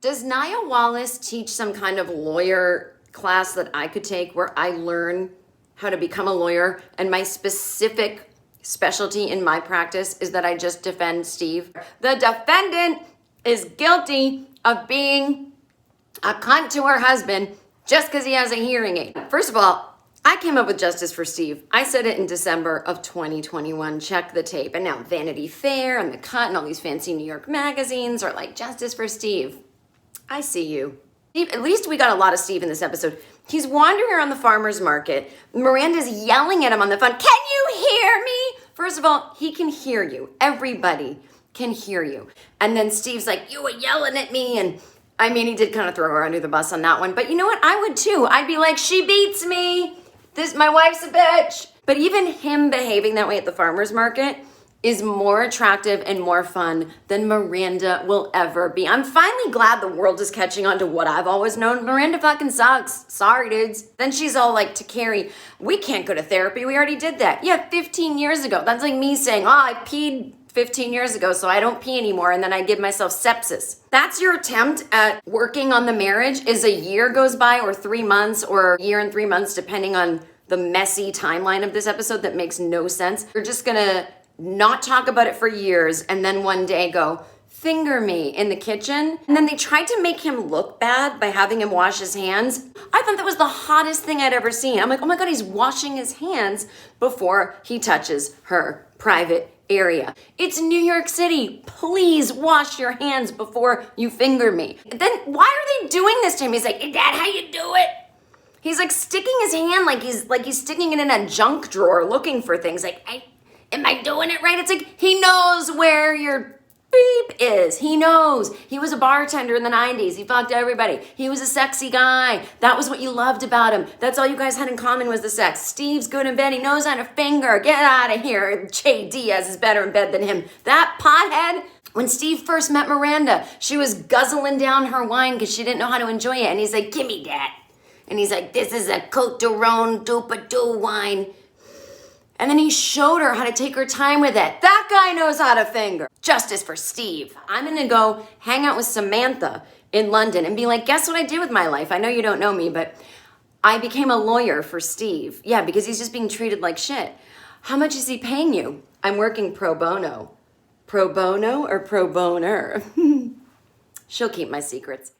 Does Nia Wallace teach some kind of lawyer class that I could take where I learn how to become a lawyer, and my specific specialty in my practice is that I just defend Steve? The defendant is guilty of being a cunt to her husband just because he has a hearing aid. First of all, I came up with Justice for Steve. I said it in December of 2021. Check the tape. And now Vanity Fair and The Cut and all these fancy New York magazines are like, Justice for Steve. I see you. Steve, at least we got a lot of Steve in this episode. He's wandering around the farmer's market. Miranda's yelling at him on the phone. Can you hear me? First of all, he can hear you. Everybody can hear you. And then Steve's like, you were yelling at me. And I mean, he did kind of throw her under the bus on that one. But you know what? I would too. I'd be like, she beats me. My wife's a bitch. But even him behaving that way at the farmer's market is more attractive and more fun than Miranda will ever be. I'm finally glad the world is catching on to what I've always known. Miranda fucking sucks. Sorry, dudes. Then she's all like to Carrie, we can't go to therapy. We already did that. Yeah, 15 years ago. That's like me saying, oh, I peed 15 years ago, so I don't pee anymore, and then I give myself sepsis. That's your attempt at working on the marriage, is a year goes by or 3 months or a year and 3 months, depending on the messy timeline of this episode that makes no sense. You're just gonna not talk about it for years and then one day go, finger me in the kitchen. And then they tried to make him look bad by having him wash his hands. I thought that was the hottest thing I'd ever seen. I'm like, oh my God, he's washing his hands before he touches her private area. It's New York City. Please wash your hands before you finger me. Then why are they doing this to him? He's like, is that how you do it? He's like sticking his hand like he's sticking it in a junk drawer looking for things. Like, am I doing it right? It's like he knows where your beep is. He knows. He was a bartender in the 90s. He fucked everybody. He was a sexy guy. That was what you loved about him. That's all you guys had in common was the sex. Steve's good in bed. He knows how to finger. Get out of here. Jay Diaz is better in bed than him. That pothead. When Steve first met Miranda, she was guzzling down her wine because she didn't know how to enjoy it. And he's like, give me that. And he's like, this is a Cote de Rhone Dupa-Doo wine. And then he showed her how to take her time with it. That guy knows how to finger. Justice for Steve. I'm gonna go hang out with Samantha in London and be like, guess what I did with my life? I know you don't know me, but I became a lawyer for Steve. Yeah, because he's just being treated like shit. How much is he paying you? I'm working pro bono. Pro bono or pro boner? She'll keep my secrets.